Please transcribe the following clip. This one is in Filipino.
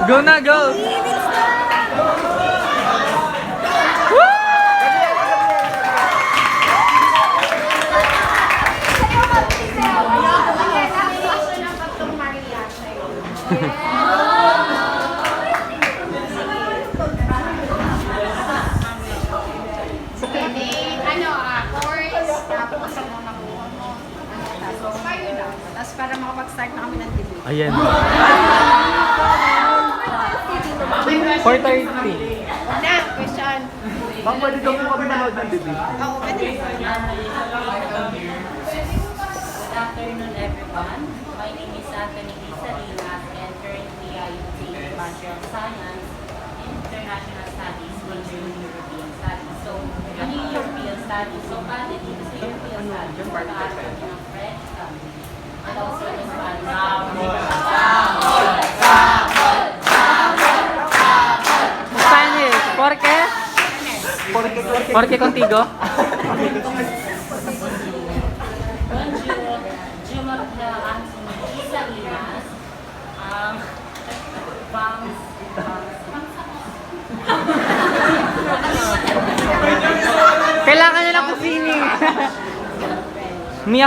Go na, go! Tapos para makapag-start na kami ng debate. Ayan. 4:30. Na, question. Bang pwede daw po kami manood ng TV? Oo, pwede. Good afternoon, everyone. My name is Anthony Salinas, and currently I take Bachelor of Science in International Studies, major in European Studies. So, ano yung European Studies? So, bali dito sa European Studies, pag-aaral ng French studies, and also the Spanish. ¿Por qué? ¿Por qué contigo? Bonjour, je m'appelle Anthony Salinas. Bangs. Kailangan niya